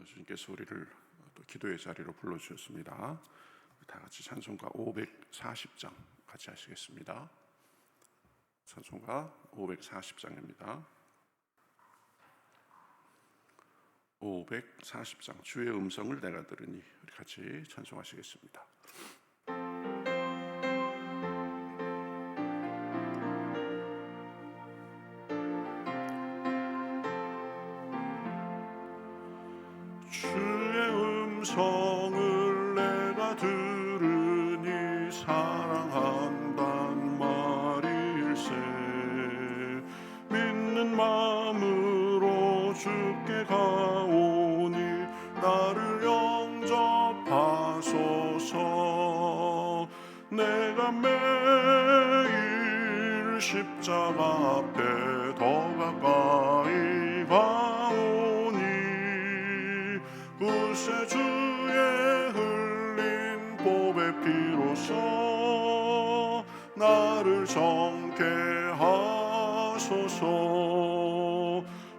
주님께서 우리를 또 기도의 자리로 불러주셨습니다. 다 같이 찬송가 540장 같이 하시겠습니다. 찬송가 540장입니다. 540장 주의 음성을 내가 들으니 우리 같이 찬송하시겠습니다. 주의 음성을 내가 들으니 사랑한단 말일세. 믿는 마음으로 주께 가오니 나를 영접하소서. 내가 매일 십자가 앞에 더 가까이 가오니 그새 주의 흘린 보배 피로써 나를 정케 하소서.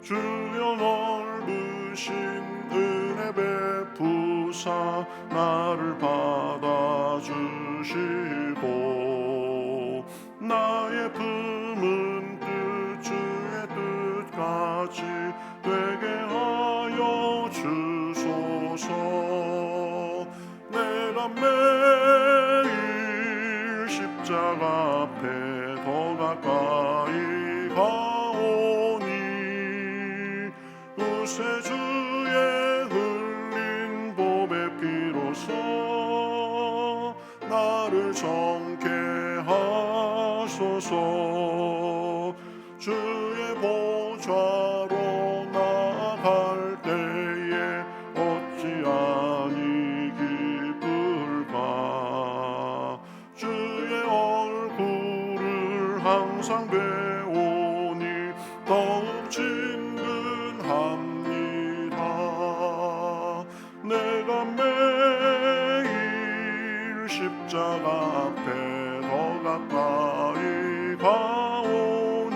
주여 넓으신 은혜 베푸사 나를 받아주시고 나의 품은 뜻 주의 뜻같이 되게 하여 주소서. 내가 매일 십자가 앞에 더 가까이 가오니 그새 주의 흘린 보배 피로써 나를 정케 하소서. 주의 보좌로 나아갈 때에 어찌하니 기쁠까. 주의 얼굴을 항상 배우니 더욱 친근합니다. 내가 매일 십자가 앞에 더 가까이 가오니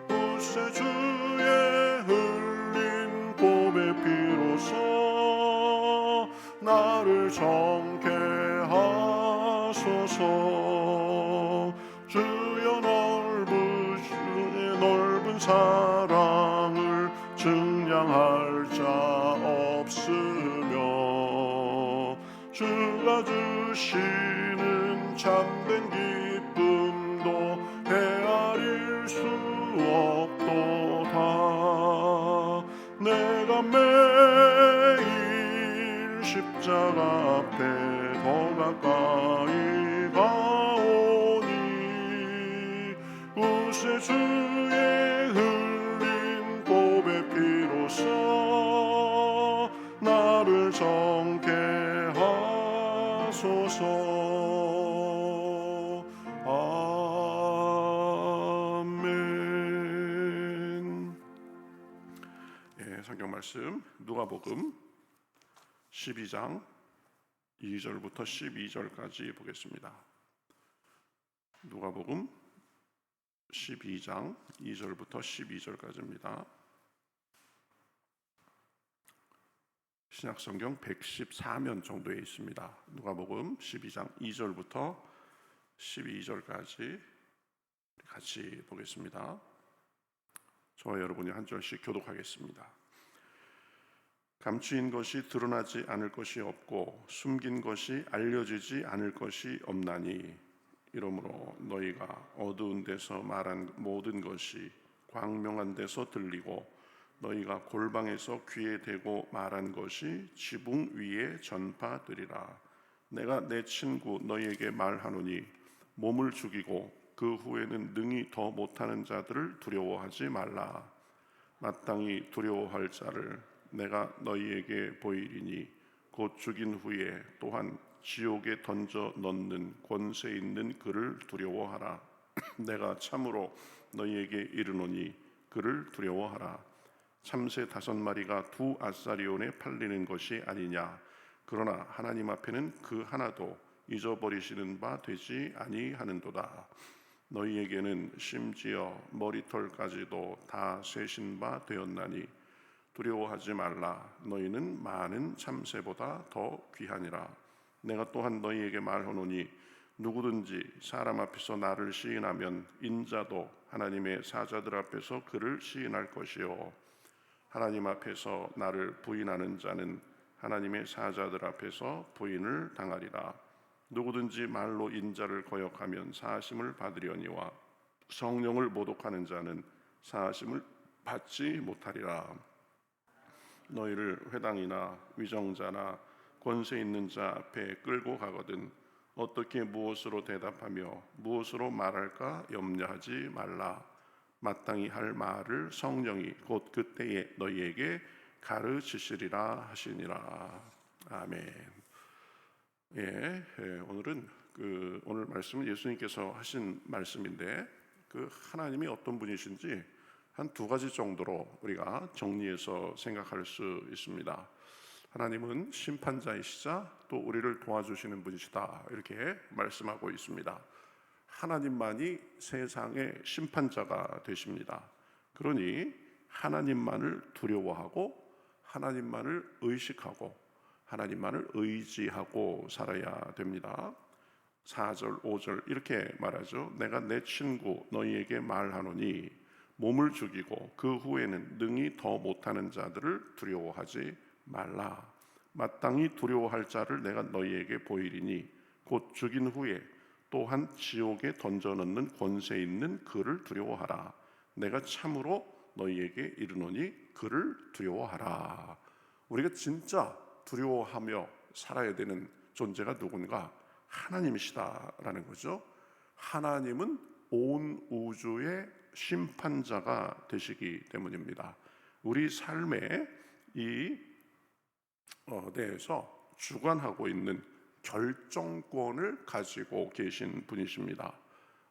그새 주의 흘린 보배 피로써 나를 정케 하소서. 주여 넓은 사랑을 증량할 자 없으며 주가 주시는 참된 기쁨도 헤아릴 수 없도다. 내가 매일 십자가 앞에 더 가까이 가오니 그새 주의 흘린 보배 피로써 나를 정케 하소서. 아멘. 성경 말씀 누가복음 12장 2절부터 12절까지 보겠습니다. 누가복음 12장 2절부터 12절까지입니다. 신약성경 114면 정도에 있습니다. 누가복음 12장 2절부터 12절까지 같이 보겠습니다. 저와 여러분이 한 절씩 교독하겠습니다. 감추인 것이 드러나지 않을 것이 없고 숨긴 것이 알려지지 않을 것이 없나니 이러므로 너희가 어두운 데서 말한 모든 것이 광명한 데서 들리고 너희가 골방에서 귀에 대고 말한 것이 지붕 위에 전파되리라. 내가 내 친구 너희에게 말하노니 몸을 죽이고 그 후에는 능히 더 못하는 자들을 두려워하지 말라. 마땅히 두려워할 자를 내가 너희에게 보이리니 곧 죽인 후에 또한 지옥에 던져 넣는 권세 있는 그를 두려워하라. 내가 참으로 너희에게 이르노니 그를 두려워하라. 참새 5마리가 2 아사리온에 팔리는 것이 아니냐. 그러나 하나님 앞에는 그 하나도 잊어버리시는 바 되지 아니하는도다. 너희에게는 심지어 머리털까지도 다 세신 바 되었나니 두려워하지 말라. 너희는 많은 참새보다 더 귀하니라. 내가 또한 너희에게 말하노니 누구든지 사람 앞에서 나를 시인하면 인자도 하나님의 사자들 앞에서 그를 시인할 것이요 하나님 앞에서 나를 부인하는 자는 하나님의 사자들 앞에서 부인을 당하리라. 누구든지 말로 인자를 거역하면 사하심을 받으려니와 성령을 모독하는 자는 사하심을 받지 못하리라. 너희를 회당이나 위정자나 권세 있는 자 앞에 끌고 가거든 어떻게 무엇으로 대답하며 무엇으로 말할까 염려하지 말라. 마땅히 할 말을 성령이 곧 그때에 너희에게 가르치시리라 하시니라. 아멘. 오늘은 오늘 말씀은 예수님께서 하신 말씀인데 하나님이 어떤 분이신지 한 두 가지 정도로 우리가 정리해서 생각할 수 있습니다. 하나님은 심판자이시자 또 우리를 도와주시는 분이시다 이렇게 말씀하고 있습니다. 하나님만이 세상의 심판자가 되십니다. 그러니 하나님만을 두려워하고 하나님만을 의식하고 하나님만을 의지하고 살아야 됩니다. 4절 5절 이렇게 말하죠. 내가 내 친구 너희에게 말하노니 몸을 죽이고 그 후에는 능히 더 못하는 자들을 두려워하지 말라. 마땅히 두려워할 자를 내가 너희에게 보이리니 곧 죽인 후에 또한 지옥에 던져넣는 권세 있는 그를 두려워하라. 내가 참으로 너희에게 이르노니 그를 두려워하라. 우리가 진짜 두려워하며 살아야 되는 존재가 누군가? 하나님이시다라는 거죠. 하나님은 온 우주의 심판자가 되시기 때문입니다. 우리 삶에 이 대해서 주관하고 있는 결정권을 가지고 계신 분이십니다.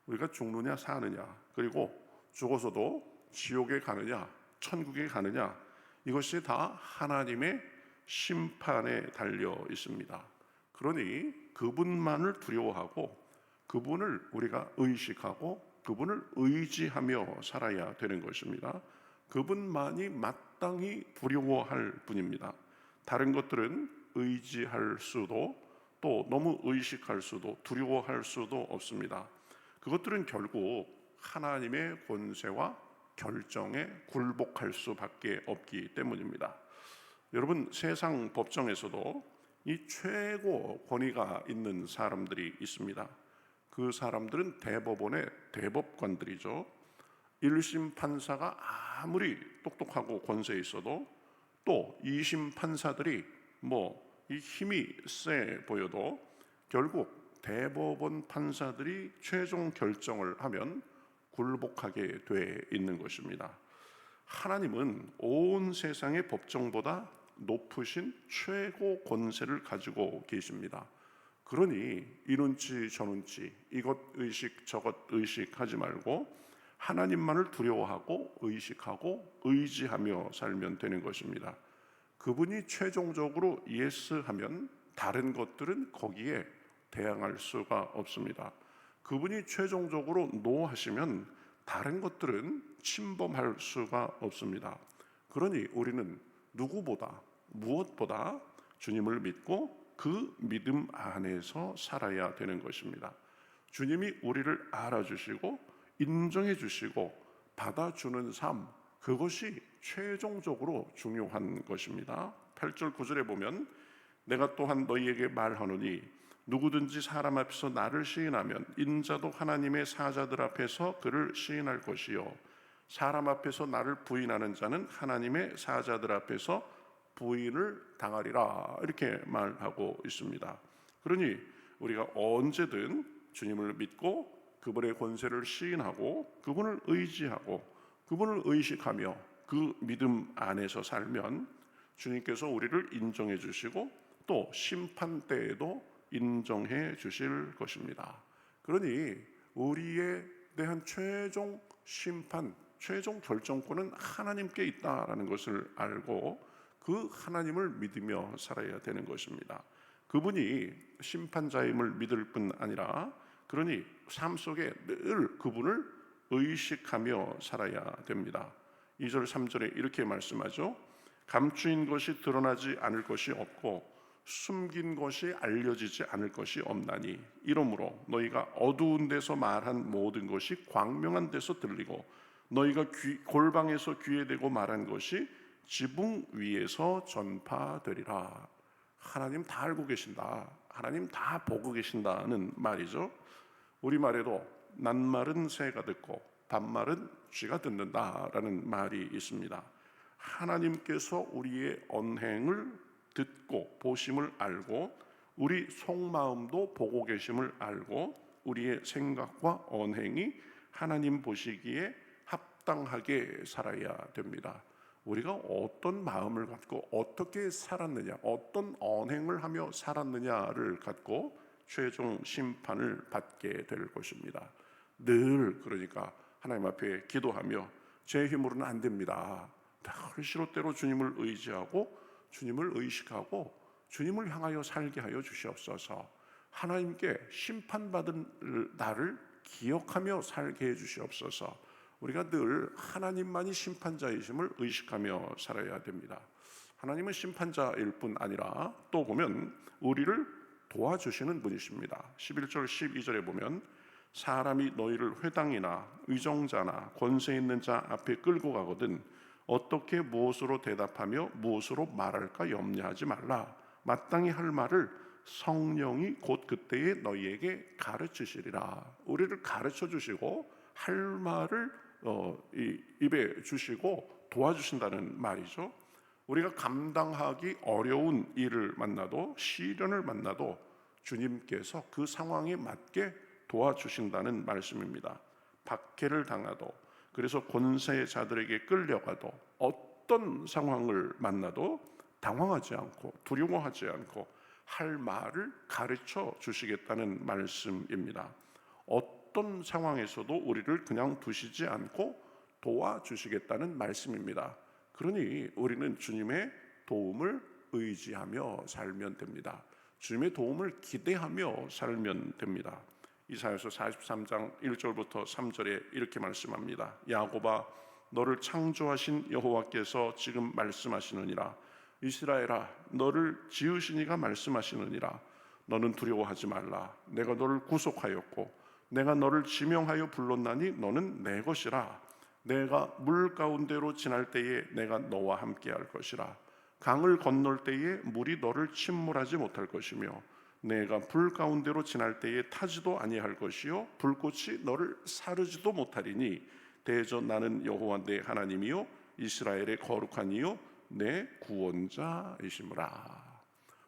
우리가 죽느냐 사느냐 그리고 죽어서도 지옥에 가느냐 천국에 가느냐 이것이 다 하나님의 심판에 달려 있습니다. 그러니 그분만을 두려워하고 그분을 우리가 의식하고 그분을 의지하며 살아야 되는 것입니다. 그분만이 마땅히 두려워할 분입니다. 다른 것들은 의지할 수도 또 너무 의식할 수도 두려워할 수도 없습니다. 그것들은 결국 하나님의 권세와 결정에 굴복할 수밖에 없기 때문입니다. 여러분 세상 법정에서도 이 최고 권위가 있는 사람들이 있습니다. 그 사람들은 대법원의 대법관들이죠. 1심 판사가 아무리 똑똑하고 권세 있어도 또 2심 판사들이 이 힘이 세 보여도 결국 대법원 판사들이 최종 결정을 하면 굴복하게 돼 있는 것입니다. 하나님은 온 세상의 법정보다 높으신 최고 권세를 가지고 계십니다. 그러니 이눈치 저눈치 이것 의식 저것 의식하지 말고 하나님만을 두려워하고 의식하고 의지하며 살면 되는 것입니다. 그분이 최종적으로 예스하면 다른 것들은 거기에 대항할 수가 없습니다. 그분이 최종적으로 노하시면 다른 것들은 침범할 수가 없습니다. 그러니 우리는 누구보다 무엇보다 주님을 믿고 그 믿음 안에서 살아야 되는 것입니다. 주님이 우리를 알아주시고 인정해 주시고 받아주는 삶 그것이 최종적으로 중요한 것입니다. 8절 9절에 보면 내가 또한 너희에게 말하노니 누구든지 사람 앞에서 나를 시인하면 인자도 하나님의 사자들 앞에서 그를 시인할 것이요 사람 앞에서 나를 부인하는 자는 하나님의 사자들 앞에서 부인을 당하리라 이렇게 말하고 있습니다. 그러니 우리가 언제든 주님을 믿고 그분의 권세를 시인하고 그분을 의지하고 그분을 의식하며 그 믿음 안에서 살면 주님께서 우리를 인정해 주시고 또 심판 때에도 인정해 주실 것입니다. 그러니 우리에 대한 최종 심판, 최종 결정권은 하나님께 있다라는 것을 알고 그 하나님을 믿으며 살아야 되는 것입니다. 그분이 심판자임을 믿을 뿐 아니라 그러니 삶 속에 늘 그분을 의식하며 살아야 됩니다. 2절 3절에 이렇게 말씀하죠. 감추인 것이 드러나지 않을 것이 없고 숨긴 것이 알려지지 않을 것이 없나니 이러므로 너희가 어두운 데서 말한 모든 것이 광명한 데서 들리고 너희가 골방에서 귀에 대고 말한 것이 지붕 위에서 전파되리라. 하나님 다 알고 계신다, 하나님 다 보고 계신다는 말이죠. 우리말에도 낱말은 새가 듣고 반말은 쥐가 듣는다라는 말이 있습니다. 하나님께서 우리의 언행을 듣고 보심을 알고 우리 속마음도 보고 계심을 알고 우리의 생각과 언행이 하나님 보시기에 합당하게 살아야 됩니다. 우리가 어떤 마음을 갖고 어떻게 살았느냐, 어떤 언행을 하며 살았느냐를 갖고 최종 심판을 받게 될 것입니다. 늘 그러니까 하나님 앞에 기도하며 제 힘으로는 안 됩니다. 늘 시로때로 주님을 의지하고 주님을 의식하고 주님을 향하여 살게 하여 주시옵소서. 하나님께 심판받은 나를 기억하며 살게 해 주시옵소서. 우리가 늘 하나님만이 심판자이심을 의식하며 살아야 됩니다. 하나님은 심판자일 뿐 아니라 또 보면 우리를 도와주시는 분이십니다. 11절 12절에 보면 사람이 너희를 회당이나 의정자나 권세 있는 자 앞에 끌고 가거든 어떻게 무엇으로 대답하며 무엇으로 말할까 염려하지 말라. 마땅히 할 말을 성령이 곧 그때에 너희에게 가르치시리라. 우리를 가르쳐 주시고 할 말을 입에 주시고 도와주신다는 말이죠. 우리가 감당하기 어려운 일을 만나도 시련을 만나도 주님께서 그 상황에 맞게 도와주신다는 말씀입니다. 박해를 당하도 그래서 권세의 자들에게 끌려가도 어떤 상황을 만나도 당황하지 않고 두려워하지 않고 할 말을 가르쳐 주시겠다는 말씀입니다. 어떤 상황에서도 우리를 그냥 두시지 않고 도와주시겠다는 말씀입니다. 그러니 우리는 주님의 도움을 의지하며 살면 됩니다. 주님의 도움을 기대하며 살면 됩니다. 이사야서 43장 1절부터 3절에 이렇게 말씀합니다. 야곱아 너를 창조하신 여호와께서 지금 말씀하시느니라. 이스라엘아 너를 지으신 이가 말씀하시느니라. 너는 두려워하지 말라. 내가 너를 구속하였고 내가 너를 지명하여 불렀나니 너는 내 것이라. 내가 물 가운데로 지날 때에 내가 너와 함께 할 것이라. 강을 건널 때에 물이 너를 침몰하지 못할 것이며 내가 불 가운데로 지날 때에 타지도 아니할 것이요 불꽃이 너를 사르지도 못하리니 대저 나는 여호와 내 하나님이요 이스라엘의 거룩한 이요 내 구원자이시므라.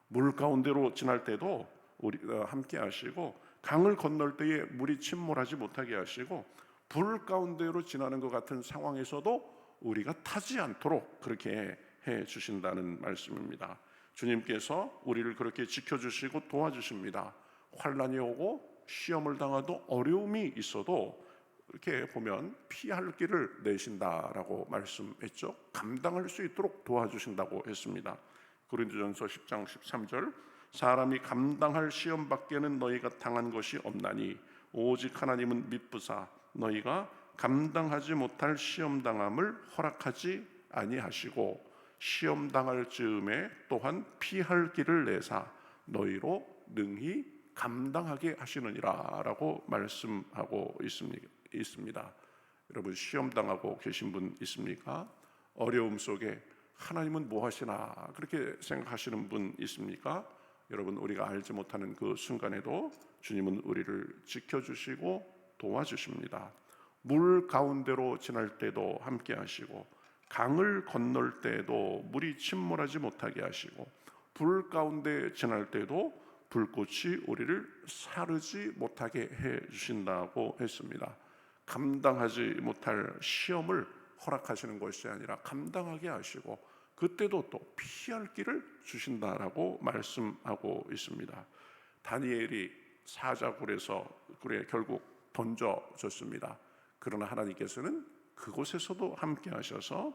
물 가운데로 지날 때도 우리 함께 하시고 강을 건널 때에 물이 침몰하지 못하게 하시고 불 가운데로 지나는 것 같은 상황에서도 우리가 타지 않도록 그렇게 해 주신다는 말씀입니다. 주님께서 우리를 그렇게 지켜주시고 도와주십니다. 환난이 오고 시험을 당하도 어려움이 있어도 이렇게 보면 피할 길을 내신다라고 말씀했죠. 감당할 수 있도록 도와주신다고 했습니다. 고린도전서 10장 13절 사람이 감당할 시험 밖에는 너희가 당한 것이 없나니 오직 하나님은 미쁘사 너희가 감당하지 못할 시험 당함을 허락하지 아니하시고 시험 당할 즈음에 또한 피할 길을 내사 너희로 능히 감당하게 하시느니라 라고 말씀하고 있습니다. 여러분 시험 당하고 계신 분 있습니까? 어려움 속에 하나님은 뭐 하시나 그렇게 생각하시는 분 있습니까? 여러분 우리가 알지 못하는 그 순간에도 주님은 우리를 지켜주시고 도와주십니다. 물 가운데로 지날 때도 함께 하시고 강을 건널 때도 물이 침몰하지 못하게 하시고 불 가운데 지날 때도 불꽃이 우리를 사르지 못하게 해 주신다고 했습니다. 감당하지 못할 시험을 허락하시는 것이 아니라 감당하게 하시고 그때도 또 피할 길을 주신다라고 말씀하고 있습니다. 다니엘이 사자굴에서 굴에 결국 던져졌습니다. 그러나 하나님께서는 그곳에서도 함께 하셔서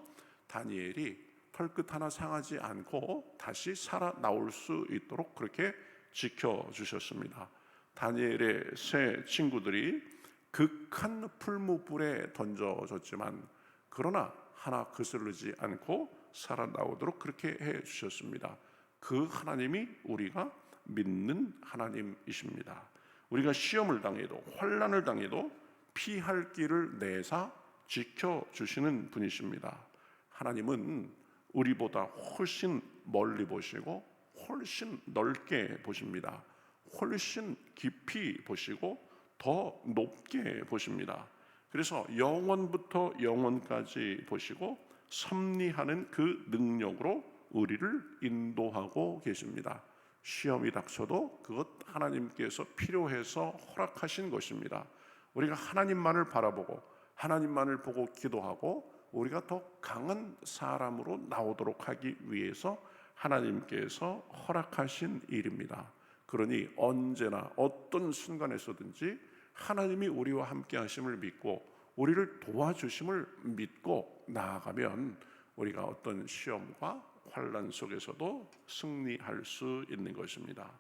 다니엘이 털끝 하나 상하지 않고 다시 살아 나올 수 있도록 그렇게 지켜주셨습니다. 다니엘의 세 친구들이 극한 풀무불에 던져졌지만 그러나 하나 그스르지 않고 살아나오도록 그렇게 해 주셨습니다. 그 하나님이 우리가 믿는 하나님이십니다. 우리가 시험을 당해도 환난을 당해도 피할 길을 내사 지켜주시는 분이십니다. 하나님은 우리보다 훨씬 멀리 보시고 훨씬 넓게 보십니다. 훨씬 깊이 보시고 더 높게 보십니다. 그래서 영원부터 영원까지 보시고 섭리하는 그 능력으로 우리를 인도하고 계십니다. 시험이 닥쳐도 그것 하나님께서 필요해서 허락하신 것입니다. 우리가 하나님만을 바라보고 하나님만을 보고 기도하고 우리가 더 강한 사람으로 나오도록 하기 위해서 하나님께서 허락하신 일입니다. 그러니 언제나 어떤 순간에서든지 하나님이 우리와 함께 하심을 믿고 우리를 도와주심을 믿고 나아가면 우리가 어떤 시험과 환난 속에서도 승리할 수 있는 것입니다.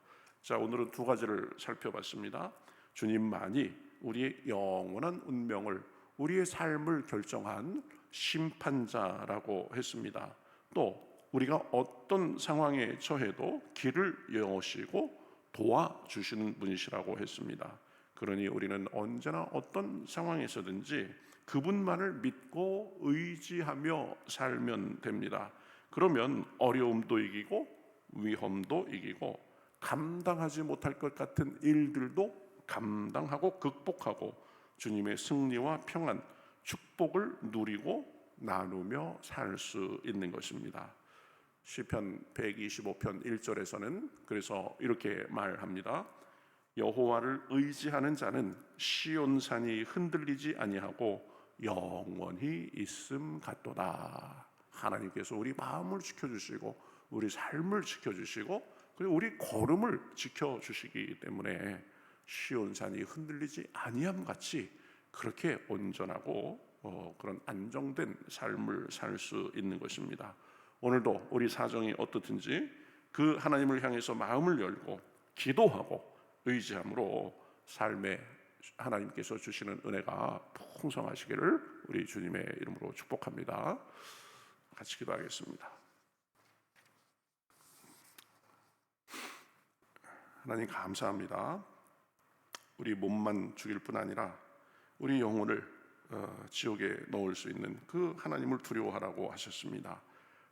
자, 오늘은 두 가지를 살펴봤습니다. 주님만이 우리의 영원한 운명을, 우리의 삶을 결정한 심판자라고 했습니다. 또 우리가 어떤 상황에 처해도 길을 여시고 도와주시는 분이시라고 했습니다. 그러니 우리는 언제나 어떤 상황에서든지 그분만을 믿고 의지하며 살면 됩니다. 그러면 어려움도 이기고 위험도 이기고 감당하지 못할 것 같은 일들도 감당하고 극복하고 주님의 승리와 평안, 축복을 누리고 나누며 살 수 있는 것입니다. 시편 125편 1절에서는 그래서 이렇게 말합니다. 여호와를 의지하는 자는 시온산이 흔들리지 아니하고 영원히 있음 같도다. 하나님께서 우리 마음을 지켜주시고 우리 삶을 지켜주시고 그리고 우리 걸음을 지켜주시기 때문에 시온산이 흔들리지 아니함 같이 그렇게 온전하고 그런 안정된 삶을 살 수 있는 것입니다. 오늘도 우리 사정이 어떻든지 그 하나님을 향해서 마음을 열고 기도하고 의지함으로 삶에 하나님께서 주시는 은혜가 풍성하시기를 우리 주님의 이름으로 축복합니다. 같이 기도하겠습니다. 하나님 감사합니다. 우리 몸만 죽일 뿐 아니라 우리 영혼을 지옥에 넣을 수 있는 그 하나님을 두려워하라고 하셨습니다.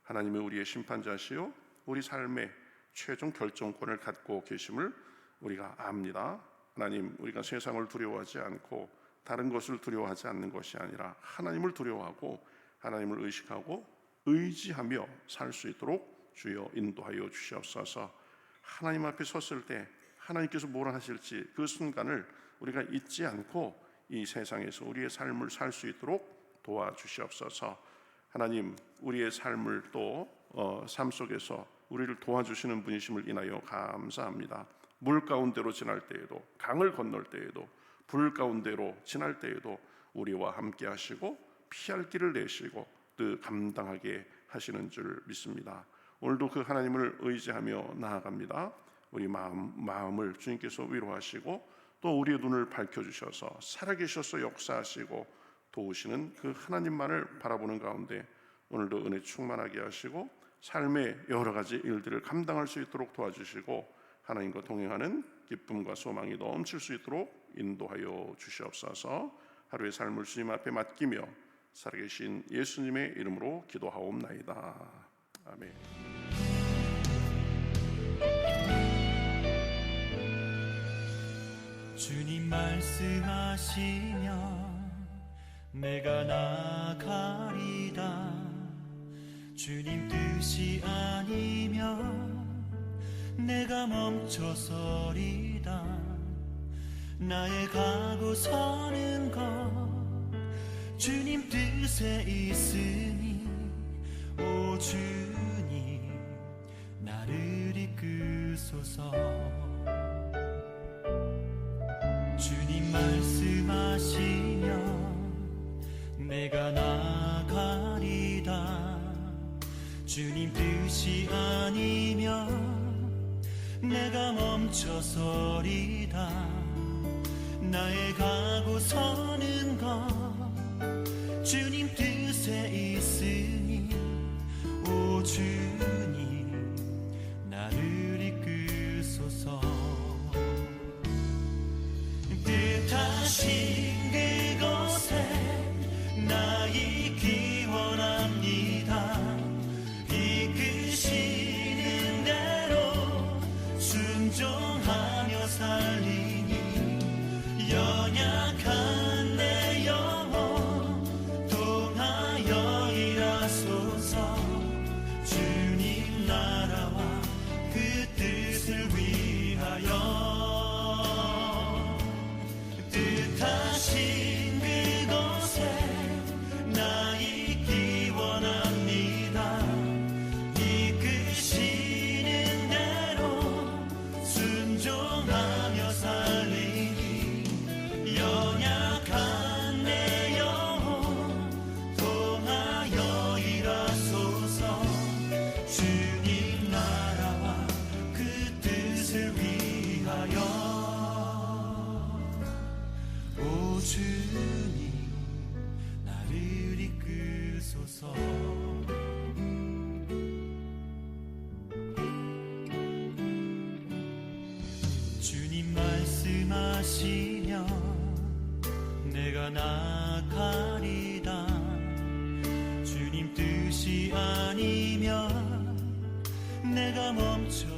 하나님은 우리의 심판자시요 우리 삶의 최종 결정권을 갖고 계심을 우리가 압니다. 하나님, 우리가 세상을 두려워하지 않고 다른 것을 두려워하지 않는 것이 아니라 하나님을 두려워하고 하나님을 의식하고 의지하며 살 수 있도록 주여 인도하여 주시옵소서. 하나님 앞에 섰을 때 하나님께서 뭐라 하실지 그 순간을 우리가 잊지 않고 이 세상에서 우리의 삶을 살 수 있도록 도와주시옵소서. 하나님, 우리의 삶을 또 삶 속에서 우리를 도와주시는 분이심을 인하여 감사합니다. 물 가운데로 지날 때에도, 강을 건널 때에도, 불 가운데로 지날 때에도 우리와 함께 하시고 피할 길을 내시고 또 감당하게 하시는 줄 믿습니다. 오늘도 그 하나님을 의지하며 나아갑니다. 우리 마음을 주님께서 위로하시고 또 우리의 눈을 밝혀주셔서 살아계셔서 역사하시고 도우시는 그 하나님만을 바라보는 가운데 오늘도 은혜 충만하게 하시고 삶의 여러 가지 일들을 감당할 수 있도록 도와주시고 하나님과 동행하는 기쁨과 소망이 넘칠 수 있도록 인도하여 주시옵소서. 하루의 삶을 주님 앞에 맡기며 살아계신 예수님의 이름으로 기도하옵나이다. 아멘. 주님 말씀하시면 내가 나가리다. 주님 뜻이 아니면 내가 멈춰서리다. 나의 가고 서는 것 주님 뜻에 있으니 오 주님 나를 이끄소서. 주님 말씀하시면 내가 나가리다. 주님 뜻이 아니면 내가 멈춰서리다. 나의 가고 서는 것 주님 뜻에 있으니 오 오 주님 나를 이끄소서 뜻하신 그곳에 나 있기 원합니다 이끄시는 대로 순종하며 살리니 연약한 내 영혼 통하여 일하소서 주님 나라와 그 뜻을 위하여 뜻하신 그곳에 나 있기 원합니다 이끄시는 대로 순종하며 살리니 연약한 내 영혼 통하여 일하소서 주님 나라와 그 뜻을 위하여 오 주님 나를 이끄소서 주님 말씀하시면 내가 나가리다 주님 뜻이 아니면 내가 멈춰